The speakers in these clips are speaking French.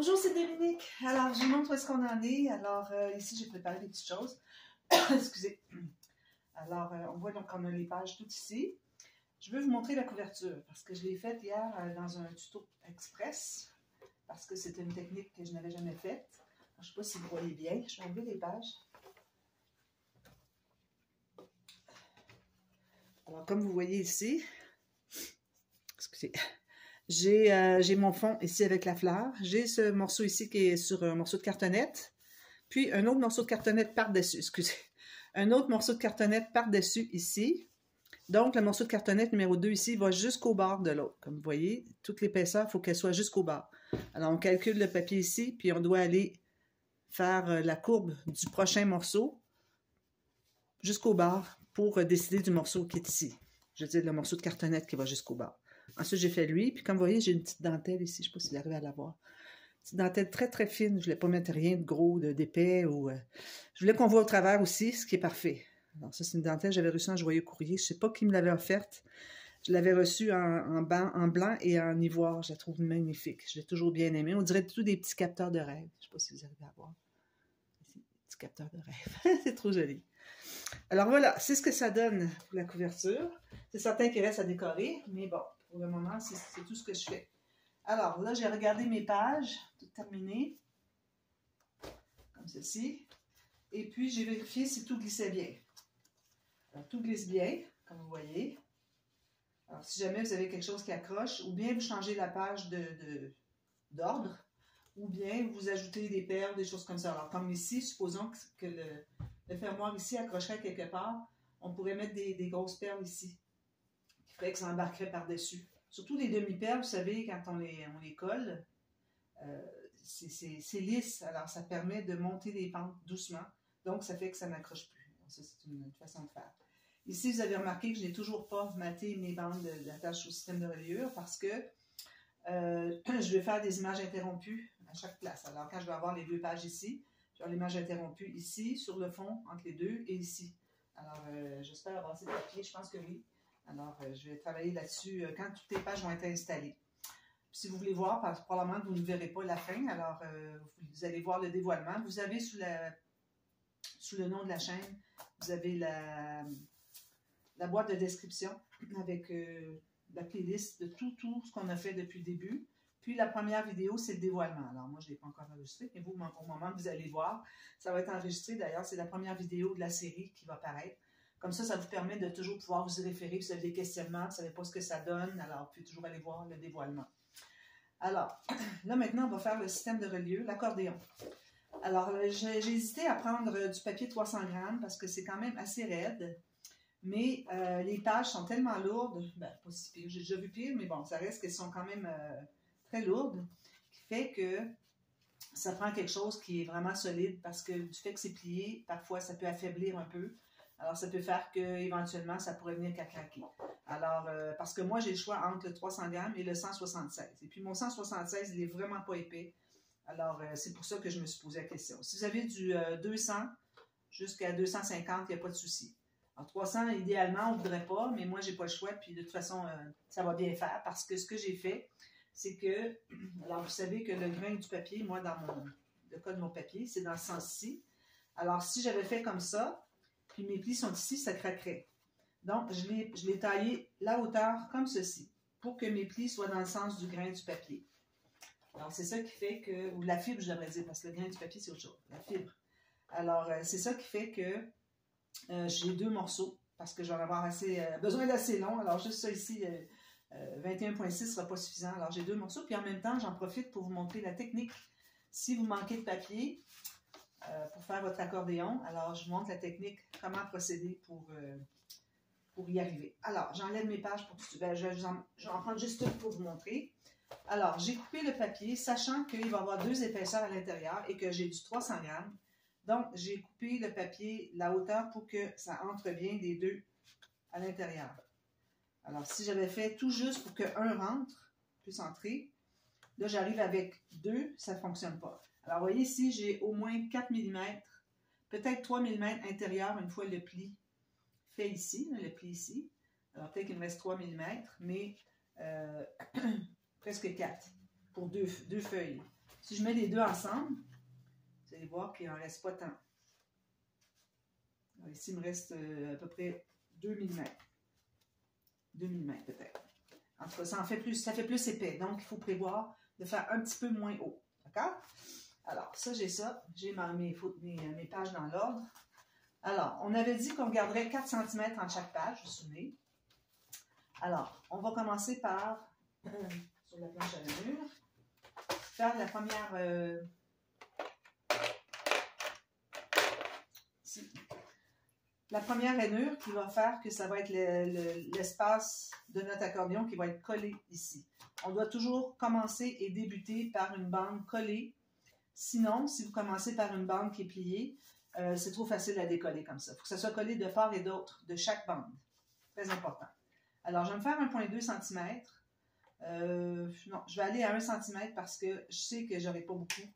Bonjour, c'est Dominique. Alors, je vous montre où est-ce qu'on en est. Alors, ici, j'ai préparé des petites choses. Excusez. Alors, on voit donc qu'on a les pages toutes ici. Je veux vous montrer la couverture parce que je l'ai faite hier dans un tuto express parce que c'était une technique que je n'avais jamais faite. Je ne sais pas si vous voyez bien. Je vais enlever les pages. Alors, comme vous voyez ici, excusez, j'ai mon fond ici avec la fleur. J'ai ce morceau ici qui est sur un morceau de cartonnette. Puis un autre morceau de cartonnette par-dessus, excusez. Un autre morceau de cartonnette par-dessus ici. Donc, le morceau de cartonnette numéro 2 ici va jusqu'au bord de l'autre. Comme vous voyez, toute l'épaisseur, il faut qu'elle soit jusqu'au bord. Alors, on calcule le papier ici, puis on doit aller faire la courbe du prochain morceau jusqu'au bord pour décider du morceau qui est ici. Je veux dire, le morceau de cartonnette qui va jusqu'au bord. Ensuite, j'ai fait lui, puis comme vous voyez, j'ai une petite dentelle ici. Je ne sais pas si vous arrivez à la voir. Une dentelle très, très fine. Je ne voulais pas mettre rien de gros, d'épais. Je voulais qu'on voit au travers aussi, ce qui est parfait. Alors, ça, c'est une dentelle. J'avais reçu un joyeux courrier. Je ne sais pas qui me l'avait offerte. Je l'avais reçue en blanc et en ivoire. Je la trouve magnifique. Je l'ai toujours bien aimée. On dirait tout des petits capteurs de rêve. Je ne sais pas si vous arrivez à voir. Ici, petits capteurs de rêve. C'est trop joli. Alors voilà, c'est ce que ça donne pour la couverture. C'est certain qu'il reste à décorer, mais bon, pour le moment, c'est tout ce que je fais. Alors là, j'ai regardé mes pages, toutes terminées, comme ceci. Et puis, j'ai vérifié si tout glissait bien. Alors, tout glisse bien, comme vous voyez. Alors, si jamais vous avez quelque chose qui accroche, ou bien vous changez la page d'ordre, ou bien vous ajoutez des perles, des choses comme ça. Alors, comme ici, supposons que le fermoir ici accrocherait quelque part, on pourrait mettre des grosses perles ici, qui ferait que ça embarquerait par-dessus. Surtout les demi-perles, vous savez, quand on les colle, c'est lisse, alors ça permet de monter les pentes doucement, donc ça fait que ça n'accroche plus. Ça, c'est une façon de faire. Ici, vous avez remarqué que je n'ai toujours pas maté mes bandes d'attache au système de reliure parce que je vais faire des images interrompues à chaque place. Alors, quand je vais avoir les deux pages ici, je vais avoir l'image interrompue ici, sur le fond, entre les deux, et ici. Alors, j'espère avoir assez de papier, je pense que oui. Alors, je vais travailler là-dessus quand toutes les pages vont être installées. Puis, si vous voulez voir, probablement que vous ne verrez pas la fin, alors vous allez voir le dévoilement. Vous avez sous le nom de la chaîne, vous avez la boîte de description avec la playlist de tout ce qu'on a fait depuis le début. Puis la première vidéo, c'est le dévoilement. Alors moi, je ne l'ai pas encore enregistré, mais vous, au moment que vous allez voir, ça va être enregistré. D'ailleurs, c'est la première vidéo de la série qui va paraître. Comme ça vous permet de toujours pouvoir vous y référer. Si vous avez des questionnements, vous ne savez pas ce que ça donne, alors vous pouvez toujours aller voir le dévoilement. Alors, là maintenant, on va faire le système de reliure, l'accordéon. Alors, j'ai hésité à prendre du papier 300 grammes parce que c'est quand même assez raide. Mais les pages sont tellement lourdes, ben, pas si pire, j'ai déjà vu pire, mais bon, ça reste qu'elles sont quand même très lourdes, qui fait que ça prend quelque chose qui est vraiment solide parce que du fait que c'est plié, parfois ça peut affaiblir un peu. Alors, ça peut faire qu'éventuellement, ça pourrait venir qu'à craquer. Alors, parce que moi, j'ai le choix entre le 300 grammes et le 176. Et puis, mon 176, il n'est vraiment pas épais. Alors, c'est pour ça que je me suis posé la question. Si vous avez du 200 jusqu'à 250, il n'y a pas de souci. En 300, idéalement, on ne voudrait pas, mais moi, je n'ai pas le choix. Puis, de toute façon, ça va bien faire parce que ce que j'ai fait, c'est que, alors, vous savez que le grain du papier, moi, dans le cas de mon papier, c'est dans ce sens-ci. Alors, si j'avais fait comme ça, puis mes plis sont ici, ça craquerait. Donc, je l'ai taillé la hauteur comme ceci, pour que mes plis soient dans le sens du grain du papier. Alors, c'est ça qui fait que, ou la fibre, je devrais dire, parce que le grain du papier, c'est autre chose, la fibre. Alors, c'est ça qui fait que j'ai deux morceaux, parce que je vais en avoir besoin d'assez long. Alors, juste ça ici, 21,6 ne sera pas suffisant. Alors, j'ai deux morceaux, puis en même temps, j'en profite pour vous montrer la technique. Si vous manquez de papier, pour faire votre accordéon. Alors, je vous montre la technique, comment procéder pour y arriver. Alors, j'enlève mes pages pour tout. Ben, je vais en prendre juste une pour vous montrer. Alors, j'ai coupé le papier, sachant qu'il va y avoir deux épaisseurs à l'intérieur et que j'ai du 300 grammes. Donc, j'ai coupé le papier, la hauteur, pour que ça entre bien les deux à l'intérieur. Alors, si j'avais fait tout juste pour qu'un rentre, puisse entrer, là, j'arrive avec deux, ça ne fonctionne pas. Alors, vous voyez ici, j'ai au moins 4 mm, peut-être 3 mm intérieur une fois le pli fait ici, le pli ici. Alors, peut-être qu'il me reste 3 mm, mais presque 4 pour deux feuilles. Si je mets les deux ensemble, vous allez voir qu'il n'en reste pas tant. Alors ici, il me reste à peu près 2 mm. 2 mm peut-être. En tout cas, ça fait plus épais. Donc, il faut prévoir de faire un petit peu moins haut. D'accord? Alors, ça, j'ai ça. J'ai mes pages dans l'ordre. Alors, on avait dit qu'on garderait 4 cm entre chaque page, vous vous souvenez? Alors, on va commencer par, sur la planche à rainure, faire la première... La première rainure qui va faire que ça va être l'espace de notre accordéon qui va être collé ici. On doit toujours commencer et débuter par une bande collée. Sinon, si vous commencez par une bande qui est pliée, c'est trop facile à décoller comme ça. Il faut que ça soit collé de part et d'autre de chaque bande. Très important. Alors, je vais me faire 1,2 cm. Non, je vais aller à 1 cm parce que je sais que je n'aurai pas beaucoup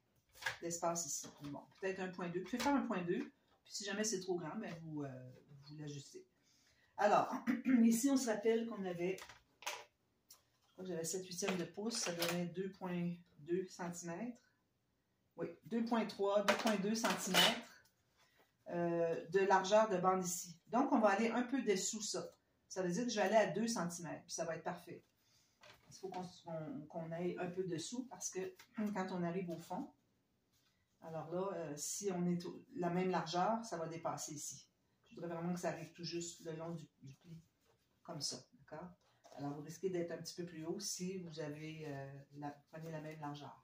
d'espace ici. Bon, peut-être 1,2. Vous pouvez faire 1,2. Puis si jamais c'est trop grand, ben vous l'ajustez. Alors, ici, on se rappelle qu'on avait, je crois que j'avais 7/8 de pouce, ça donnait 2,2 cm. Oui, 2,3, 2,2 cm de largeur de bande ici. Donc, on va aller un peu dessous ça. Ça veut dire que je vais aller à 2 cm, puis ça va être parfait. Il faut qu'on aille un peu dessous parce que quand on arrive au fond, alors là, si on est la même largeur, ça va dépasser ici. Je voudrais vraiment que ça arrive tout juste le long du pli, comme ça, d'accord? Alors, vous risquez d'être un petit peu plus haut si vous avez, prenez la même largeur.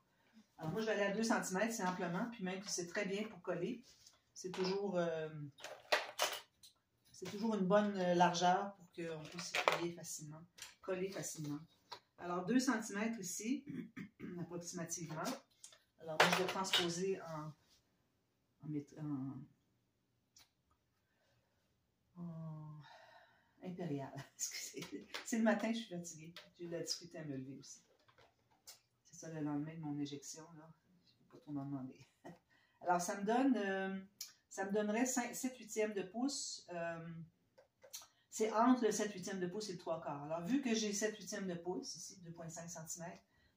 Alors, moi, je vais aller à 2 cm, c'est amplement, puis même que c'est très bien pour coller. C'est toujours une bonne largeur pour qu'on puisse s'y plier facilement, coller facilement. Alors, 2 cm ici, approximativement. Alors, moi, je vais transposer en impérial. Excusez. C'est le matin, je suis fatiguée. J'ai eu de la difficulté à me lever aussi. C'est ça le lendemain de mon éjection, là. Je ne vais pas trop m'en demander. Alors, ça me donnerait 7/8 de pouce. C'est entre le 7/8 de pouce et le 3/4. Alors, vu que j'ai 7/8 de pouce, ici, 2,5 cm,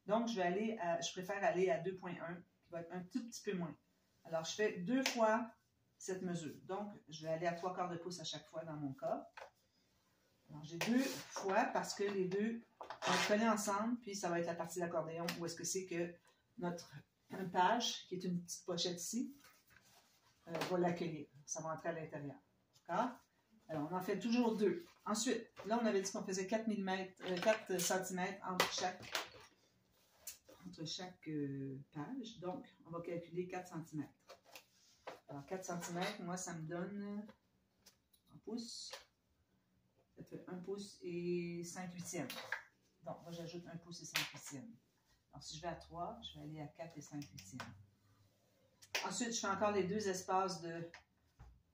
donc je préfère aller à 2,1, qui va être un tout petit peu moins. Alors, je fais 2 fois cette mesure. Donc, je vais aller à 3/4 de pouce à chaque fois dans mon cas. Alors, j'ai 2 fois parce que les deux vont être collés ensemble, puis ça va être la partie de l'accordéon où est-ce que c'est que notre page, qui est une petite pochette ici, va l'accueillir. Ça va entrer à l'intérieur. D'accord? Alors, on en fait toujours 2. Ensuite, là, on avait dit qu'on faisait 4 cm entre chaque page. Donc, on va calculer 4 cm. Alors, 4 cm, moi, ça me donne en pouces. Ça fait 1 pouce et 5/8. Donc, moi, j'ajoute 1 pouce et 5/8. Alors, si je vais à 3, je vais aller à 4 et 5/8. Ensuite, je fais encore les deux espaces de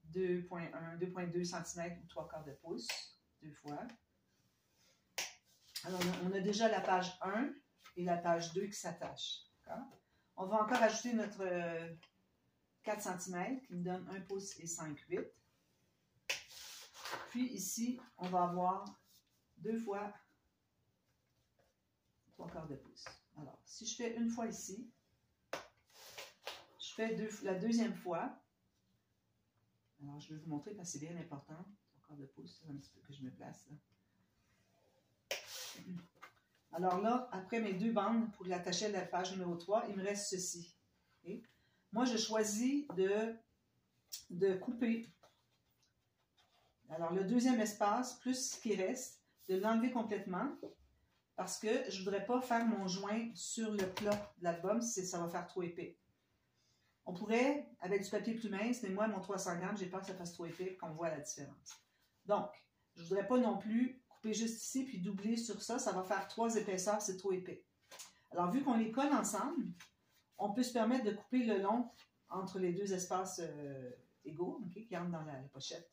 2,1, 2,2 cm ou 3/4 de pouce, 2 fois. Alors, on a déjà la page 1 et la page 2 qui s'attachent. On va encore ajouter notre 4 cm qui me donne 1 pouce et 5/8. Puis ici, on va avoir 2 fois 3/4 de pouce. Alors, si je fais une fois ici, je fais la deuxième fois. Alors, je vais vous montrer parce que c'est bien important. 3/4 de pouce, c'est un petit peu que je me place là. Alors là, après mes 2 bandes pour l'attacher à la page numéro 3, il me reste ceci. Okay? Moi, je choisis de couper. Alors, le deuxième espace, plus ce qui reste, de l'enlever complètement parce que je ne voudrais pas faire mon joint sur le plat de l'album, ça va faire trop épais. On pourrait, avec du papier plus mince, mais moi, mon 300 grammes, j'ai peur que ça fasse trop épais et qu'on voit la différence. Donc, je ne voudrais pas non plus couper juste ici puis doubler sur ça. Ça va faire 3 épaisseurs, c'est trop épais. Alors, vu qu'on les colle ensemble, on peut se permettre de couper le long entre les 2 espaces égaux, okay, qui entrent dans la pochette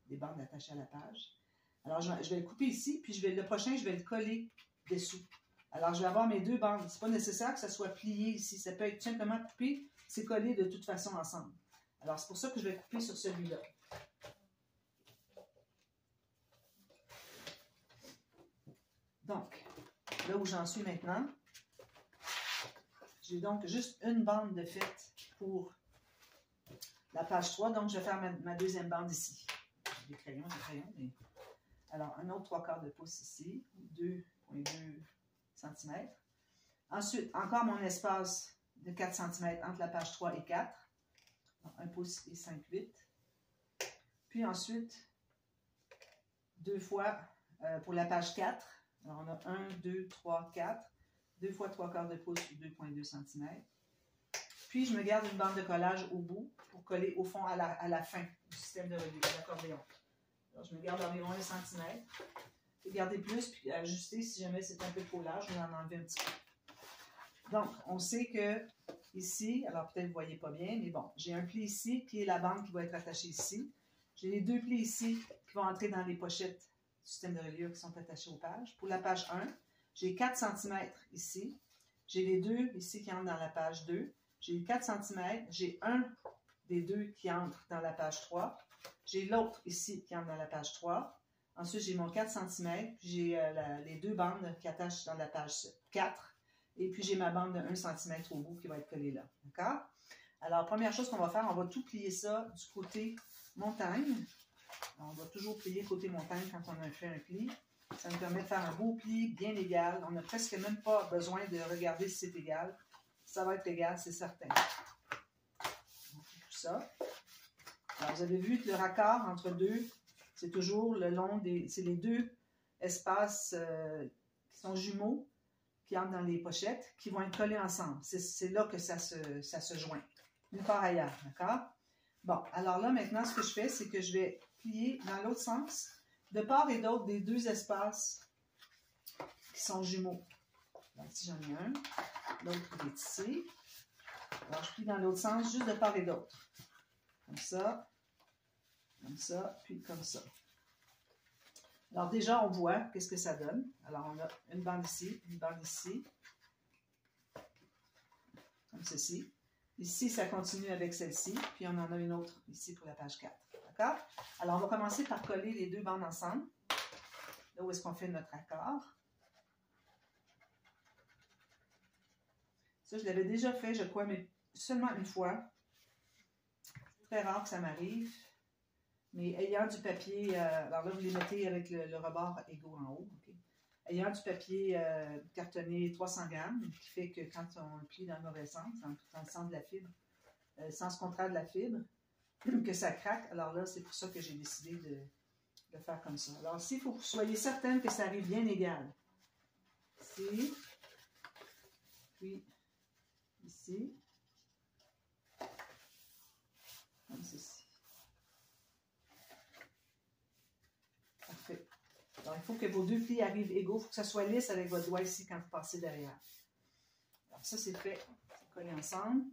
des bandes attachées à la page. Alors, je vais le couper ici, puis le prochain, je vais le coller dessous. Alors, je vais avoir mes 2 bandes. Ce n'est pas nécessaire que ça soit plié ici. Ça peut être simplement coupé. C'est collé de toute façon ensemble. Alors, c'est pour ça que je vais couper sur celui-là. Donc, là où j'en suis maintenant, J'ai donc juste une bande de fait pour la page 3, donc je vais faire ma deuxième bande ici. J'ai des crayons, mais... Alors, un autre 3/4 de pouce ici, 2,2 cm. Ensuite, encore mon espace de 4 cm entre la page 3 et 4. Donc, 1 pouce et 5/8. Puis ensuite, 2 fois pour la page 4. Alors, on a 1, 2, 3, 4. 2 fois 3/4 de pouce ou 2,2 cm. Puis, je me garde une bande de collage au bout pour coller au fond à la fin du système de l'accordéon. Alors, je me garde environ 1 cm. Je vais garder plus, puis ajuster si jamais c'est un peu trop large, je vais en enlever un petit peu. Donc, on sait que ici, alors peut-être vous ne voyez pas bien, mais bon, j'ai un pli ici qui est la bande qui va être attachée ici. J'ai les 2 plis ici qui vont entrer dans les pochettes du système de reliure qui sont attachées aux pages. Pour la page 1, j'ai 4 cm ici. J'ai les 2 ici qui entrent dans la page 2. J'ai 4 cm. J'ai un des 2 qui entre dans la page 3. J'ai l'autre ici qui entre dans la page 3. Ensuite, j'ai mon 4 cm. Puis j'ai les 2 bandes qui attachent dans la page 4. Et puis, j'ai ma bande de 1 cm au bout qui va être collée là. D'accord? Alors, première chose qu'on va faire, on va tout plier ça du côté montagne. Alors, on va toujours plier côté montagne quand on a fait un pli. Ça nous permet de faire un beau pli bien égal. On n'a presque même pas besoin de regarder si c'est égal. Ça va être égal, c'est certain. On fait tout ça. Alors, vous avez vu que le raccord entre deux, c'est toujours le long des... C'est les 2 espaces qui sont jumeaux, qui entrent dans les pochettes, qui vont être collés ensemble. C'est là que ça se joint. Nulle part ailleurs, d'accord? Bon, alors là, maintenant, ce que je fais, c'est que je vais plier dans l'autre sens, de part et d'autre des 2 espaces qui sont jumeaux. Donc, ici, j'en ai un. L'autre est ici. Alors, je plie dans l'autre sens, juste de part et d'autre. Comme ça, puis comme ça. Alors, déjà, on voit qu'est-ce que ça donne. Alors, on a une bande ici, comme ceci. Ici, ça continue avec celle-ci, puis on en a une autre ici pour la page 4. D'accord? Alors, on va commencer par coller les 2 bandes ensemble. Là où est-ce qu'on fait notre accord. Ça, je l'avais déjà fait, je crois, mais seulement une fois. C'est très rare que ça m'arrive. Mais ayant du papier, alors là, vous les mettez avec le rebord égaux en haut. Okay? Ayant du papier cartonné 300 grammes, qui fait que quand on le plie dans le mauvais sens, dans le sens de la fibre, sens contraire de la fibre, que ça craque. Alors là, c'est pour ça que j'ai décidé de faire comme ça. Alors ici, il faut que vous soyez certaine que ça arrive bien égal. Ici, puis ici, comme ceci. Parfait. Alors, il faut que vos 2 plis arrivent égaux. Il faut que ça soit lisse avec votre doigt ici quand vous passez derrière. Alors, ça, c'est fait. C'est collé ensemble.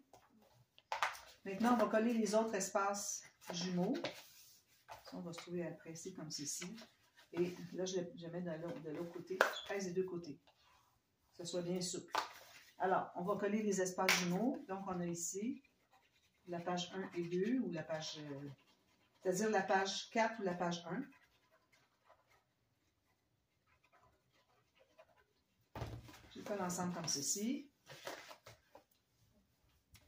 Maintenant, on va coller les autres espaces jumeaux. Ça, on va se trouver à presser comme ceci. Et là, je mets de l'autre côté. Je presse des 2 côtés. Que ce soit bien souple. Alors, on va coller les espaces jumeaux. Donc, on a ici la page 1 et 2, ou la page... c'est-à-dire la page 4 ou la page 1. Je colle ensemble comme ceci.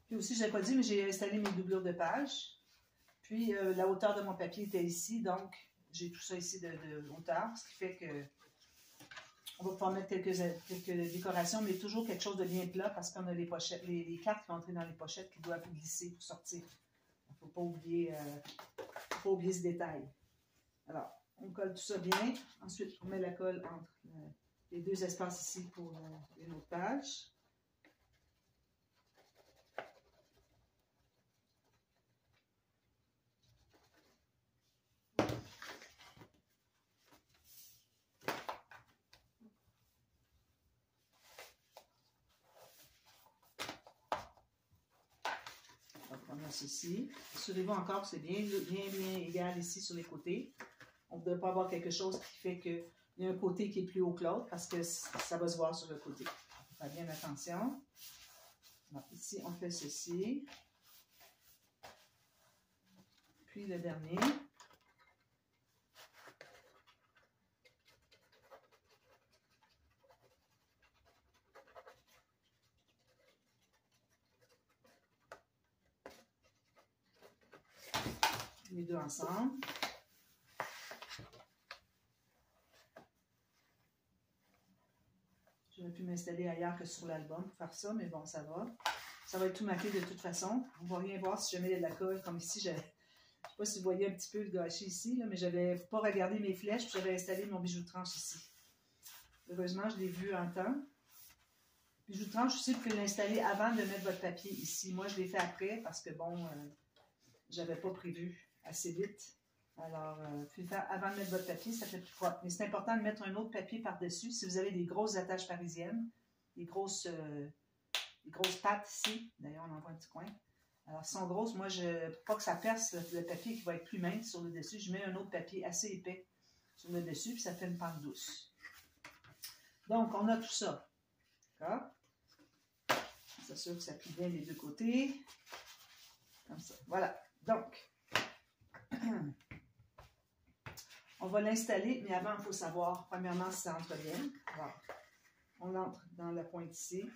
Puis aussi, je n'avais pas dit, mais j'ai installé mes doublures de pages. Puis, la hauteur de mon papier était ici, donc j'ai tout ça ici de hauteur, ce qui fait que on va pouvoir mettre quelques décorations, mais toujours quelque chose de bien plat parce qu'on a les pochettes, les cartes qui vont entrer dans les pochettes qui doivent glisser pour sortir. Il ne faut pas oublier ce détail. Alors, on colle tout ça bien. Ensuite, on met la colle entre les 2 espaces ici pour une autre page. On a ceci. Assurez-vous encore que c'est bien égal ici sur les côtés. On ne devrait pas avoir quelque chose qui fait qu'il y a un côté qui est plus haut que l'autre parce que ça va se voir sur le côté. On fait bien attention. Alors, ici, on fait ceci. Puis le dernier. les deux ensemble. J'aurais pu m'installer ailleurs que sur l'album pour faire ça, mais bon, ça va. Ça va être tout maqué de toute façon. On ne va rien voir si jamais il y a de la colle, comme ici. Je ne sais pas si vous voyez un petit peu le gâchis ici, là, mais je n'avais pas regardé mes flèches, puis j'avais installé mon bijou de tranche ici. Heureusement, je l'ai vu en temps. Bijou de tranche aussi, vous pouvez l'installer avant de mettre votre papier ici. Moi, je l'ai fait après parce que, bon, j'avais pas prévu assez vite. Alors, vous pouvez le faire avant de mettre votre papier, ça fait plus propre. Mais c'est important de mettre un autre papier par-dessus. Si vous avez des grosses attaches parisiennes, des grosses pattes ici, d'ailleurs, on en voit un petit coin. Alors, si elles sont grosses, moi, pour pas que ça perce le papier qui va être plus mince sur le dessus, je mets un autre papier assez épais sur le dessus, puis ça fait une pente douce. Donc, on a tout ça. D'accord? C'est sûr que ça plie bien les deux côtés. Comme ça. Voilà. Donc, on va l'installer, mais avant, il faut savoir, premièrement, si ça entre bien. Alors, on entre dans la pointe ici.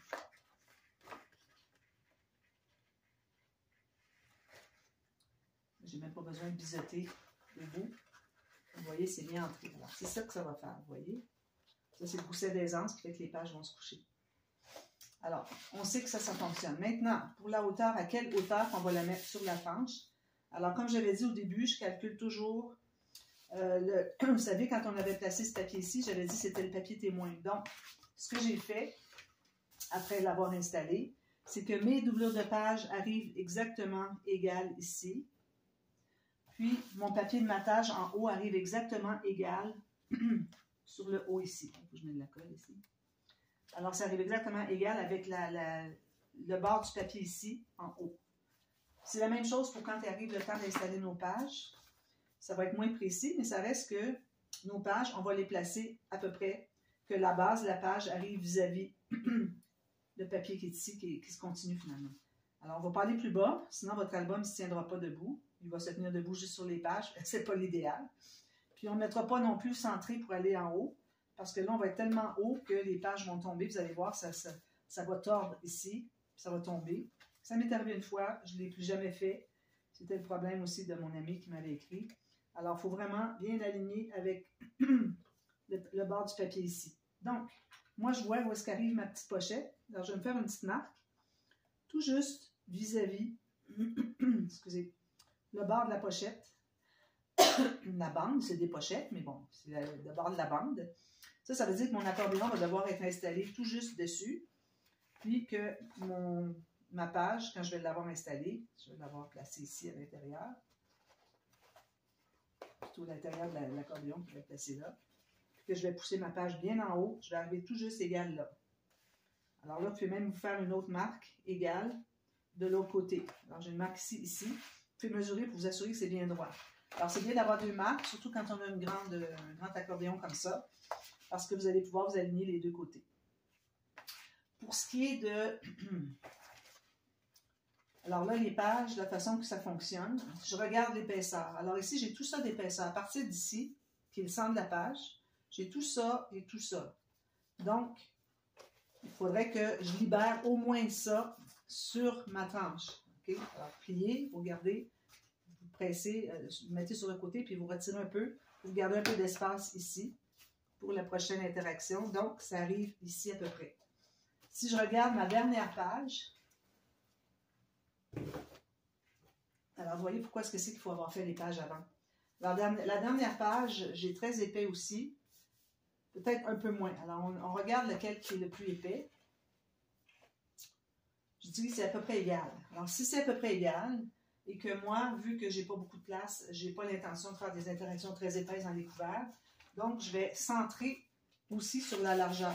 J'ai même pas besoin de biseauter le bout. Vous voyez, c'est bien entré. Alors, c'est ça que ça va faire, vous voyez. Ça, c'est le gousset d'aisance qui fait que les pages vont se coucher. Alors, on sait que ça fonctionne. Maintenant, pour la hauteur, à quelle hauteur on va la mettre sur la planche? Alors, comme j'avais dit au début, je calcule toujours vous savez, quand on avait placé ce papier ici, j'avais dit que c'était le papier témoin. Donc, ce que j'ai fait, après l'avoir installé, c'est que mes doublures de page arrivent exactement égales ici. Puis, mon papier de matage en haut arrive exactement égal sur le haut ici. Il faut que je mette de la colle ici. Alors, ça arrive exactement égal avec le bord du papier ici, en haut. C'est la même chose pour quand il arrive le temps d'installer nos pages. Ça va être moins précis, mais ça reste que nos pages, on va les placer à peu près que la base de la page arrive vis-à-vis le papier qui est ici, qui se continue finalement. Alors, on va pas aller plus bas, sinon votre album ne se tiendra pas debout. Il va se tenir debout juste sur les pages, c'est pas l'idéal. Puis, on ne mettra pas non plus centré pour aller en haut, parce que là, on va être tellement haut que les pages vont tomber. Vous allez voir, ça va tordre ici, puis ça va tomber. Ça m'est arrivé une fois, je ne l'ai plus jamais fait. C'était le problème aussi de mon ami qui m'avait écrit. Alors, il faut vraiment bien aligner avec le bord du papier ici. Donc, moi, je vois où est-ce qu'arrive ma petite pochette. Alors, je vais me faire une petite marque, tout juste vis-à-vis, excusez, le bord de la pochette. La bande, c'est des pochettes, mais bon, c'est le bord de la bande. Ça veut dire que mon accordéon va devoir être installé tout juste dessus, puis que ma page, quand je vais l'avoir installée, je vais l'avoir placée ici à l'intérieur, plutôt à l'intérieur de l'accordéon qui va être placé là, puis que je vais pousser ma page bien en haut, je vais arriver tout juste égal là. Alors là, vous pouvez même vous faire une autre marque égale de l'autre côté. Alors j'ai une marque ici. Vous pouvez mesurer pour vous assurer que c'est bien droit. Alors c'est bien d'avoir deux marques, surtout quand on a un grand accordéon comme ça, parce que vous allez pouvoir vous aligner les deux côtés. Pour ce qui est de... Alors là, les pages, la façon que ça fonctionne, je regarde l'épaisseur. Alors ici, j'ai tout ça d'épaisseur. À partir d'ici, qui est le centre de la page, j'ai tout ça et tout ça. Donc, il faudrait que je libère au moins ça sur ma tranche. Okay? Alors, pliez, vous gardez, vous pressez, vous mettez sur le côté, puis vous retirez un peu. Vous gardez un peu d'espace ici pour la prochaine interaction. Donc, ça arrive ici à peu près. Si je regarde ma dernière page, alors vous voyez pourquoi est-ce que c'est qu'il faut avoir fait les pages avant. Alors, la dernière page, j'ai très épais aussi, peut-être un peu moins. Alors, on regarde lequel qui est le plus épais. Je dis que c'est à peu près égal. Alors, si c'est à peu près égal, et que moi, vu que j'ai pas beaucoup de place, j'ai pas l'intention de faire des interactions très épaisses dans les couverts, donc je vais centrer aussi sur la largeur.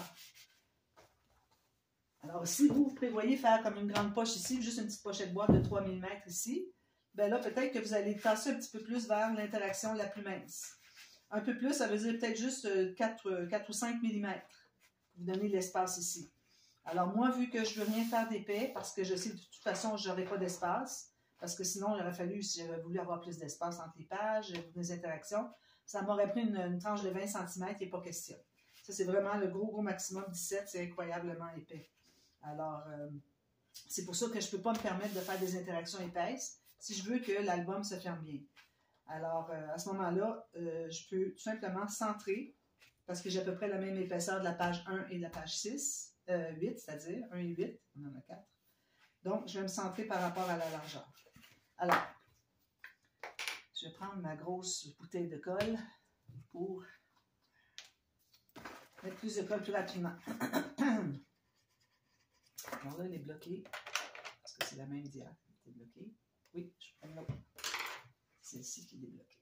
Alors, si vous prévoyez faire comme une grande poche ici, juste une petite pochette boîte de 3 mm ici, bien là, peut-être que vous allez tasser un petit peu plus vers l'interaction la plus mince. Un peu plus, ça veut dire peut-être juste 4 ou 5 mm. Vous donnez de l'espace ici. Alors, moi, vu que je ne veux rien faire d'épais, parce que je sais que de toute façon, je n'aurai pas d'espace, parce que sinon, il aurait fallu, si j'avais voulu avoir plus d'espace entre les pages, les interactions, ça m'aurait pris une tranche de 20 cm, il n'est pas question. Ça, c'est vraiment le gros maximum 17, c'est incroyablement épais. Alors, c'est pour ça que je ne peux pas me permettre de faire des interactions épaisses si je veux que l'album se ferme bien. Alors, à ce moment-là, je peux tout simplement centrer, parce que j'ai à peu près la même épaisseur de la page 1 et de la page 6, 8, c'est-à-dire 1 et 8, on en a 4. Donc, je vais me centrer par rapport à la largeur. Alors, je vais prendre ma grosse bouteille de colle pour mettre plus de colle plus rapidement. Alors là, elle est bloquée, parce que c'est la même diade qui est bloquée. Oui, je prends l'autre. C'est celle-ci qui est débloquée.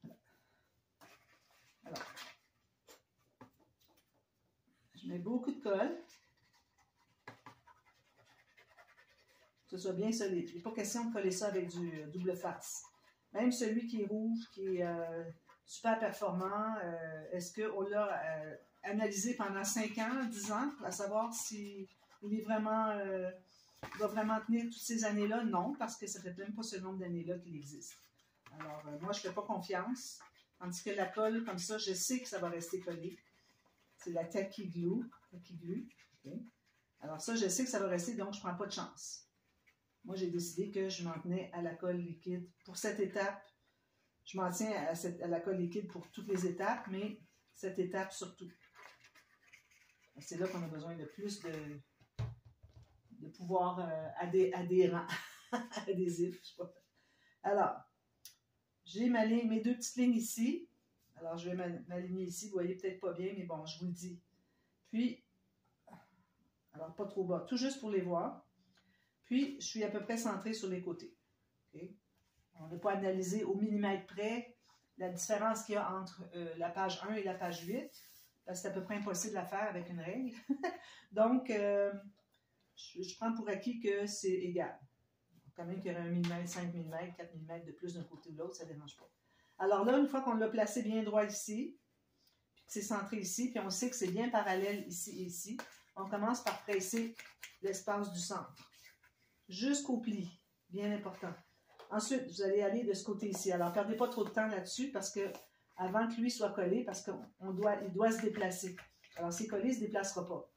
Voilà. Alors, je mets beaucoup de colle. Que ce soit bien solide. Il n'est pas question de coller ça avec du double face. Même celui qui est rouge, qui est super performant, est-ce qu'on l'a analysé pendant 5 ans, 10 ans, à savoir s'il est vraiment, va vraiment tenir toutes ces années-là? Non, parce que ça ne fait même pas ce nombre d'années-là qu'il existe. Alors, moi, je ne fais pas confiance. Tandis que la colle, comme ça, je sais que ça va rester collé. C'est la Tacky Glue. Okay. Alors ça, je sais que ça va rester, donc je ne prends pas de chance. Moi, j'ai décidé que je m'en tenais à la colle liquide. Pour cette étape, je m'en tiens à la colle liquide pour toutes les étapes, mais cette étape surtout. C'est là qu'on a besoin de plus de pouvoir adhérent, adhésif, je sais pas. Alors, j'ai mes 2 petites lignes ici. Alors, je vais m'aligner ici. Vous voyez peut-être pas bien, mais bon, je vous le dis. Puis, alors pas trop bas, tout juste pour les voir. Puis, je suis à peu près centrée sur les côtés. Okay? On n'a pas analysé au millimètre près la différence qu'il y a entre la page 1 et la page 8. C'est à peu près impossible à faire avec une règle. Donc, je prends pour acquis que c'est égal. Quand même qu'il y aurait 1 mm, 5 mm, 4 mm de plus d'un côté ou de l'autre, ça ne dérange pas. Alors là, une fois qu'on l'a placé bien droit ici, puis que c'est centré ici, puis on sait que c'est bien parallèle ici et ici, on commence par presser l'espace du centre jusqu'au pli, bien important. Ensuite, vous allez aller de ce côté ici. Alors, ne perdez pas trop de temps là-dessus parce que avant que lui soit collé, parce qu'il doit se déplacer. Alors, s'il est collé, il ne se déplacera pas.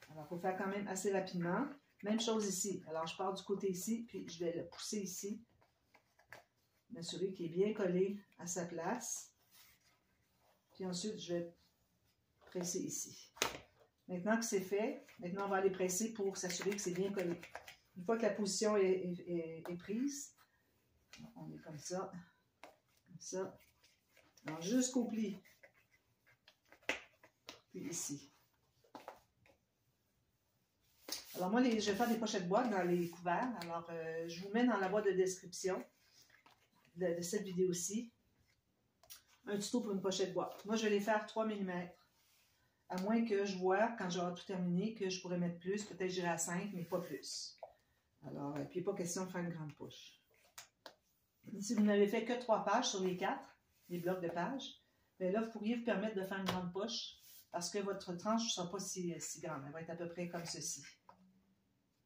Alors, il faut faire quand même assez rapidement. Même chose ici. Alors, je pars du côté ici, puis je vais le pousser ici. M'assurer qu'il est bien collé à sa place. Puis ensuite, je vais presser ici. Maintenant que c'est fait, maintenant on va aller presser pour s'assurer que c'est bien collé. Une fois que la position est prise, on est comme ça. Alors, jusqu'au pli. Puis ici. Alors, moi, je vais faire des pochettes boîtes dans les couverts. Alors, je vous mets dans la boîte de description de cette vidéo-ci un tuto pour une pochette boîte. Moi, je vais les faire 3 mm. À moins que je vois, quand j'aurai tout terminé, que je pourrais mettre plus. Peut-être j'irai à 5, mais pas plus. Alors, puis il n'est pas question de faire une grande poche. Si vous n'avez fait que 3 pages sur les 4, les blocs de pages, bien là, vous pourriez vous permettre de faire une grande poche parce que votre tranche ne sera pas si grande. Elle va être à peu près comme ceci.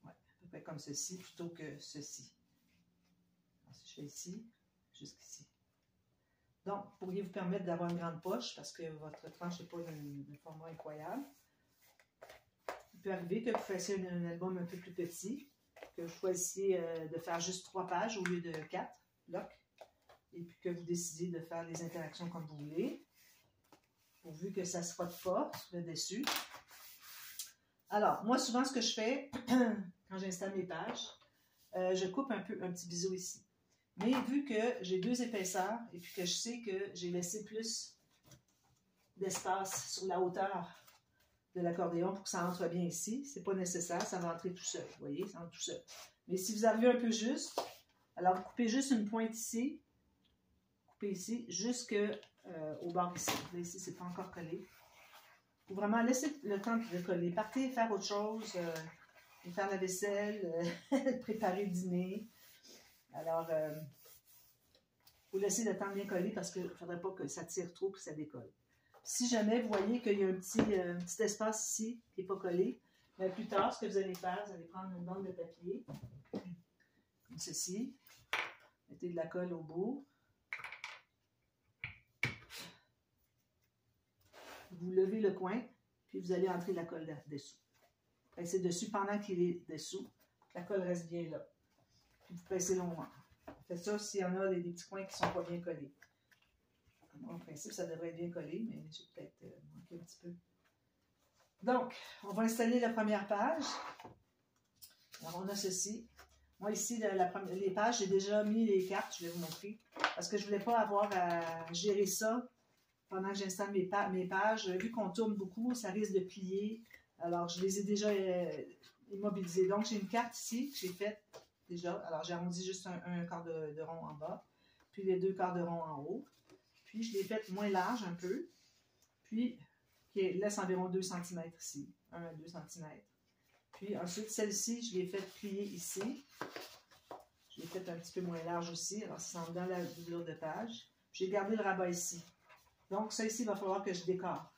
Ouais, à peu près comme ceci plutôt que ceci. Alors, si je fais ici, jusqu'ici. Donc, vous pourriez vous permettre d'avoir une grande poche parce que votre tranche n'est pas d'un format incroyable. Il peut arriver que vous fassiez un album un peu plus petit, que vous choisissiez de faire juste 3 pages au lieu de 4 blocs, et puis que vous décidiez de faire les interactions comme vous voulez, pourvu que ça ne se frotte pas sur le dessus. Alors, moi, souvent, ce que je fais, quand j'installe mes pages, je coupe un petit biseau ici. Mais vu que j'ai 2 épaisseurs, et puis que je sais que j'ai laissé plus d'espace sur la hauteur de l'accordéon pour que ça entre bien ici, c'est pas nécessaire, ça va entrer tout seul, vous voyez, ça entre tout seul. Mais si vous arrivez un peu juste, alors vous coupez juste une pointe ici, coupez ici, jusqu'au bord ici. Là, ici, c'est pas encore collé. Faut vraiment laisser le temps de coller. Partez faire autre chose, faire la vaisselle, préparer le dîner. Alors, vous laissez le temps de bien coller parce qu'il ne faudrait pas que ça tire trop et que ça décolle. Si jamais vous voyez qu'il y a un petit espace ici qui n'est pas collé, bien, plus tard, ce que vous allez faire, vous allez prendre une bande de papier, comme ceci, mettez de la colle au bout, vous levez le coin, puis vous allez entrer la colle dessous. Pressez dessus pendant qu'il est dessous, que la colle reste bien là. Puis vous pressez longuement. Faites ça s'il y en a des petits coins qui ne sont pas bien collés. En principe, ça devrait être bien collé, mais j'ai peut-être manqué un petit peu. Donc, on va installer la première page. Alors, on a ceci. Moi, ici, les pages, j'ai déjà mis les cartes, je vais vous montrer. Parce que je ne voulais pas avoir à gérer ça pendant que j'installe mes pages. Vu qu'on tourne beaucoup, ça risque de plier. Alors, je les ai déjà immobilisés. Donc, j'ai une carte ici que j'ai faite déjà. Alors, j'ai arrondi juste un quart de rond en bas, puis les 2 quarts de rond en haut. Puis, je l'ai faite moins large un peu. Puis, qui laisse environ 2 cm ici. 1 à 2 cm. Puis ensuite, celle-ci, je l'ai faite plier ici. Je l'ai faite un petit peu moins large aussi. Alors, ça s'en dans la doublure de page. J'ai gardé le rabat ici. Donc, ça ici, il va falloir que je décore.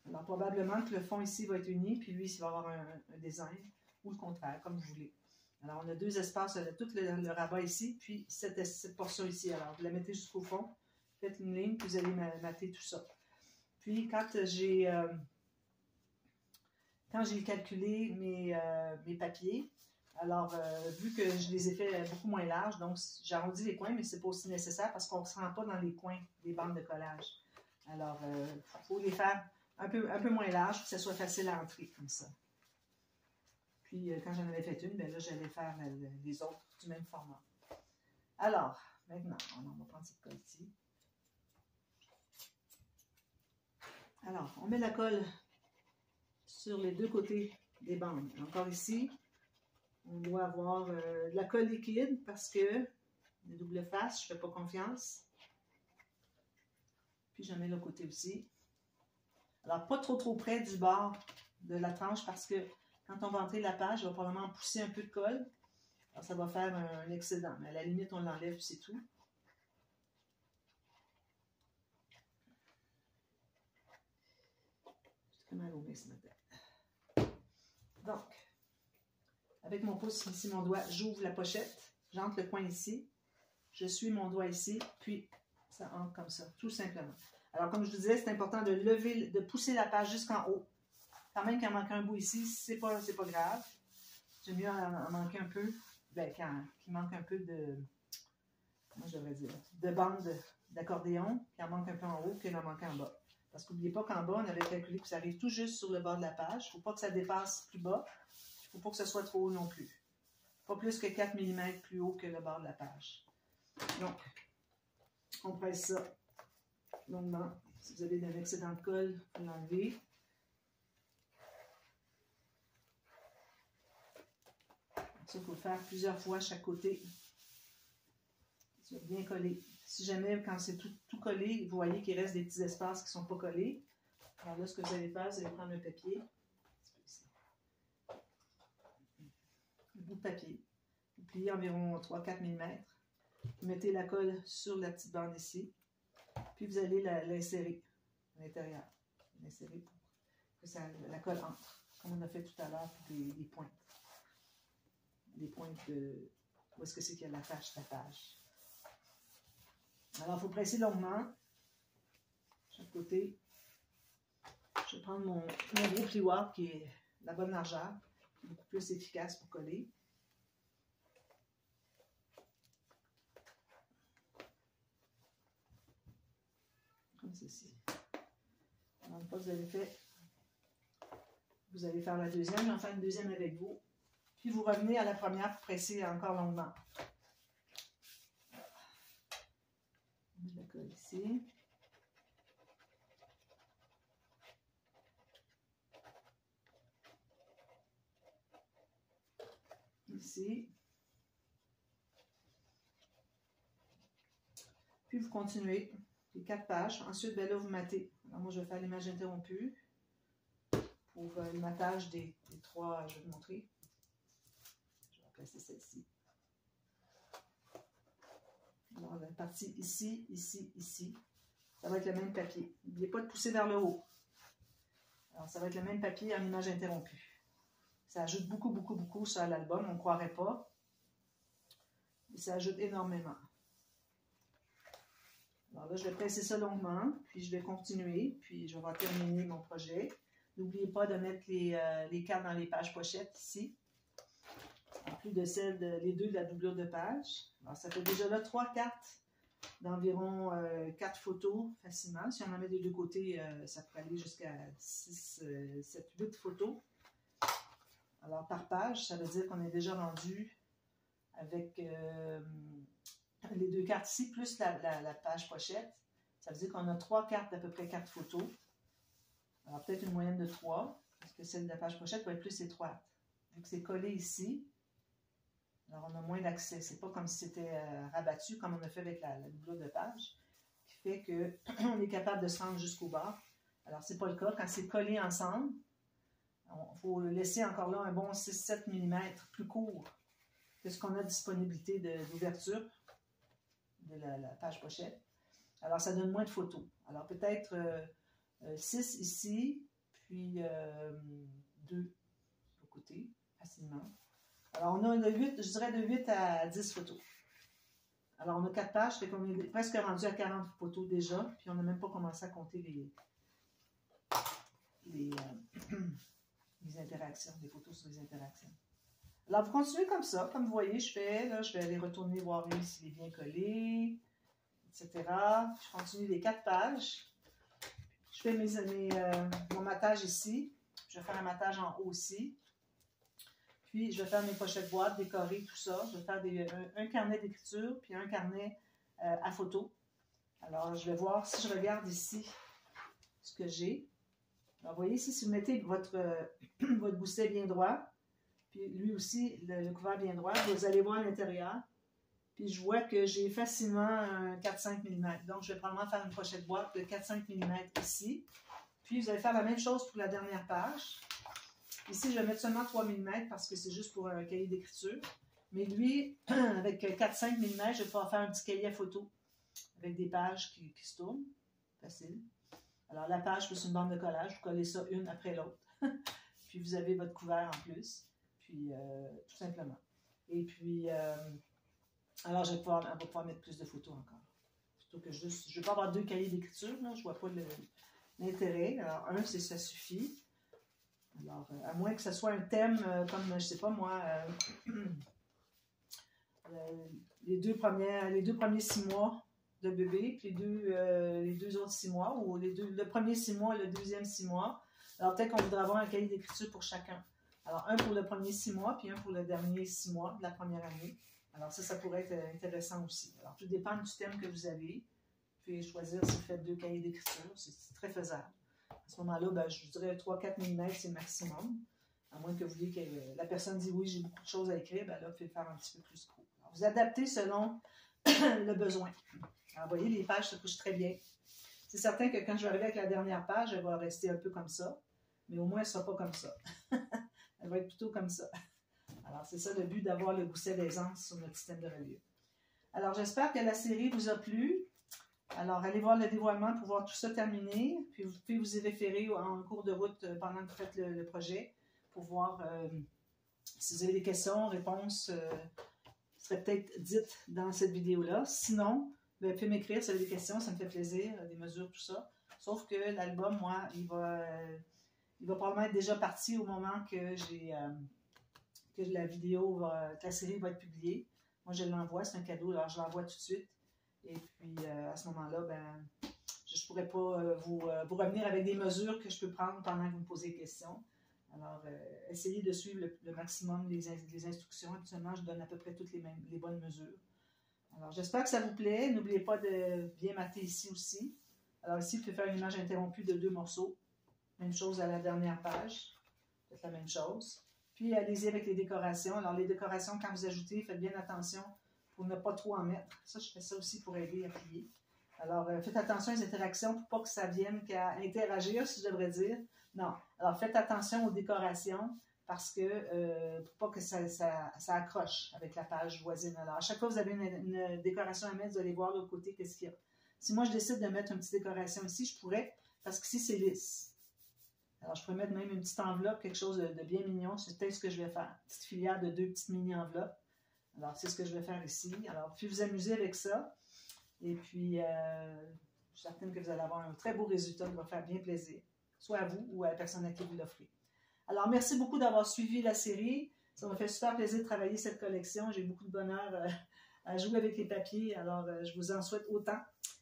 Alors, probablement que le fond ici va être uni, puis lui, il va avoir un design, ou le contraire, comme vous voulez. Alors, on a 2 espaces, tout le rabat ici, puis cette portion ici. Alors, vous la mettez jusqu'au fond, faites une ligne, puis vous allez mater tout ça. Puis, quand j'ai calculé mes papiers, alors, vu que je les ai fait beaucoup moins larges, donc j'ai arrondi les coins, mais c'est pas aussi nécessaire parce qu'on ne se rend pas dans les coins des bandes de collage. Alors, il faut les faire un peu moins larges pour que ça soit facile à entrer, comme ça. Puis, quand j'en avais fait une, bien là, j'allais faire les autres du même format. Alors, maintenant, on va prendre cette colle ici. Alors, on met la colle sur les 2 côtés des bandes. Encore ici, on doit avoir de la colle liquide parce que les doubles faces, je ne fais pas confiance. Puis j'en mets l'autre côté aussi. Alors, pas trop près du bord de la tranche parce que quand on va entrer la page, il va probablement pousser un peu de colle. Alors, ça va faire un excédent. Mais à la limite, on l'enlève, c'est tout. J'ai très mal au nez ce matin. Donc, avec mon pouce ici, mon doigt, j'ouvre la pochette, j'entre le coin ici, je suis mon doigt ici, puis ça entre comme ça, tout simplement. Alors, comme je vous disais, c'est important de pousser la page jusqu'en haut. Quand même qu'il en manque un bout ici, c'est pas grave. J'aime mieux en manquer un peu, ben, qu'il manque un peu de, comment je devrais dire, de bande d'accordéon, qu'il en manque un peu en haut, qu'il en manque en bas. Parce qu'oubliez pas qu'en bas, on avait calculé que ça arrive tout juste sur le bord de la page. Il ne faut pas que ça dépasse plus bas. Il ne faut pas que ce soit trop haut non plus. Pas plus que 4 mm plus haut que le bord de la page. Donc, on presse ça longuement. Si vous avez un excédent de colle, vous l'enlevez. Ça, il faut le faire plusieurs fois chaque côté. Ça va bien coller. Si jamais, quand c'est tout collé, vous voyez qu'il reste des petits espaces qui ne sont pas collés. Alors là, ce que vous allez faire, vous allez prendre un papier. Un bout de papier. Vous pliez environ 3-4 mm. Vous mettez la colle sur la petite bande ici. Puis vous allez l'insérer à l'intérieur. L'insérer pour que la colle entre. Comme on a fait tout à l'heure pour les pointes. Les pointes de... Où est-ce que c'est qu'il y a la page. Alors, il faut presser longuement. Chaque côté. Je vais prendre mon gros plioir qui est la bonne largeur. Beaucoup plus efficace pour coller. Comme ceci. Alors, une fois que vous avez fait, vous allez faire la deuxième. J'en fais une deuxième avec vous. Puis vous revenez à la première pour presser encore longuement. On met la colle ici. Ici. Puis vous continuez les 4 pages. Ensuite, ben là, vous matez. Alors moi, je vais faire l'image interrompue pour le matage des 3, je vais vous montrer. Je vais placer celle-ci. Alors, la partie ici, ici, ici, ça va être le même papier. N'oubliez pas de pousser vers le haut. Alors, ça va être le même papier en image interrompue. Ça ajoute beaucoup sur l'album, on ne croirait pas. Mais ça ajoute énormément. Alors là, je vais presser ça longuement, puis je vais continuer, puis je vais terminer mon projet. N'oubliez pas de mettre les cartes dans les pages pochettes ici. en plus de les deux de la doublure de page. Alors, ça fait déjà là 3 cartes d'environ 4 photos facilement. Si on en met des deux côtés, ça pourrait aller jusqu'à 6, 7, 8 photos. Alors, par page, ça veut dire qu'on est déjà rendu avec les 2 cartes ici, plus la page pochette. Ça veut dire qu'on a 3 cartes d'à peu près 4 photos. Alors, peut-être une moyenne de 3, parce que celle de la page pochette va être plus étroite. Vu que c'est collé ici, alors on a moins d'accès. C'est pas comme si c'était rabattu, comme on a fait avec la doublure de page, qui fait qu'on est capable de se rendre jusqu'au bas. Alors, c'est pas le cas. Quand c'est collé ensemble, il faut laisser encore là un bon 6-7 mm plus court que ce qu'on a de disponibilité d'ouverture de la page pochette. Alors, ça donne moins de photos. Alors, peut-être 6 ici, puis 2 de côté, facilement. Alors, on a de 8, je dirais de 8 à 10 photos. Alors, on a 4 pages, fait qu'on est presque rendu à 40 photos déjà, puis on n'a même pas commencé à compter les interactions, les photos sur les interactions. Alors, vous continuez comme ça, comme vous voyez, je vais aller retourner voir s'il est bien collé, etc. Je continue les 4 pages. Je fais mon matage ici. Je vais faire un matage en haut aussi. Puis, je vais faire mes pochettes boîtes, décorer tout ça. Je vais faire un carnet d'écriture, puis un carnet à photo. Alors, je vais voir si je regarde ici ce que j'ai. Alors, vous voyez ici, si vous mettez votre gousset bien droit, puis lui aussi, le couvert bien droit, vous allez voir l'intérieur. Puis je vois que j'ai facilement un 4-5 mm. Donc, je vais probablement faire une pochette boîte de 4-5 mm ici. Puis, vous allez faire la même chose pour la dernière page. Ici, je vais mettre seulement 3 mm parce que c'est juste pour un cahier d'écriture. Mais lui, avec 4-5 mm, je vais pouvoir faire un petit cahier à photo avec des pages qui se tournent. Facile. Alors, la page, c'est une bande de collage. Vous collez ça une après l'autre. Puis, vous avez votre couvert en plus. Puis, tout simplement. Et puis, alors, on va pouvoir mettre plus de photos encore. Plutôt que je ne vais pas avoir 2 cahiers d'écriture. Je ne vois pas l'intérêt. Alors, un, ça suffit. Alors, à moins que ce soit un thème comme, je ne sais pas moi, les deux premiers 6 mois de bébé, puis les deux autres 6 mois, ou le premier 6 mois et le deuxième 6 mois. Alors, peut-être qu'on voudrait avoir un cahier d'écriture pour chacun. Alors, un pour le premier 6 mois, puis un pour le dernier 6 mois de la première année. Alors, ça pourrait être intéressant aussi. Alors, tout dépend du thème que vous avez. Vous pouvez choisir si vous faites 2 cahiers d'écriture. C'est très faisable. À ce moment-là, je dirais 3-4 mm, c'est le maximum. À moins que vous vouliez que la personne dise oui, j'ai beaucoup de choses à écrire, là, vous pouvez faire un petit peu plus court. Alors, vous adaptez selon le besoin. Alors, vous voyez, les pages se couchent très bien. C'est certain que quand je vais arriver avec la dernière page, elle va rester un peu comme ça. Mais au moins, elle ne sera pas comme ça. Elle va être plutôt comme ça. Alors, c'est ça le but d'avoir le gousset d'aisance sur notre système de reliure. Alors, j'espère que la série vous a plu. Alors, allez voir le dévoilement pour voir tout ça terminer. Puis, vous pouvez vous y référer en cours de route pendant que vous faites le projet pour voir si vous avez des questions, réponses seraient peut-être dites dans cette vidéo-là. Sinon, vous pouvez m'écrire si vous avez des questions, ça me fait plaisir, des mesures, tout ça. Sauf que l'album, moi, il va probablement être déjà parti au moment que que la série va être publiée. Moi, je l'envoie, c'est un cadeau, alors je l'envoie tout de suite. Et puis, à ce moment-là, je ne pourrais pas vous revenir avec des mesures que je peux prendre pendant que vous me posez des questions. Alors, essayez de suivre le maximum les instructions. Actuellement, je donne à peu près toutes les bonnes mesures. Alors, j'espère que ça vous plaît. N'oubliez pas de bien mater ici aussi. Alors, ici, vous pouvez faire une image interrompue de 2 morceaux. Même chose à la dernière page. Faites la même chose. Puis, allez-y avec les décorations. Alors, les décorations, quand vous ajoutez, faites bien attention pour ne pas trop en mettre. Ça, je fais ça aussi pour aider à plier. Alors, faites attention aux interactions pour pas que ça vienne qu'à interagir, si je devrais dire. Non. Alors, faites attention aux décorations parce que pour pas que ça accroche avec la page voisine. Alors, à chaque fois que vous avez une décoration à mettre, vous allez voir de l'autre côté qu'est-ce qu'il y a. Si moi, je décide de mettre une petite décoration ici, je pourrais, parce qu'ici, c'est lisse. Alors, je pourrais mettre même une petite enveloppe, quelque chose de bien mignon. C'est peut-être ce que je vais faire. Une petite filière de 2 petites mini-enveloppes. Alors, c'est ce que je vais faire ici. Alors, puis vous amuser avec ça. Et puis, je suis certaine que vous allez avoir un très beau résultat qui va faire bien plaisir, soit à vous ou à la personne à qui vous l'offrez. Alors, merci beaucoup d'avoir suivi la série. Ça m'a fait super plaisir de travailler cette collection. J'ai beaucoup de bonheur à jouer avec les papiers. Alors, je vous en souhaite autant.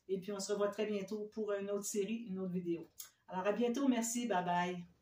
Et puis, on se revoit très bientôt pour une autre série, une autre vidéo. Alors, à bientôt. Merci. Bye bye.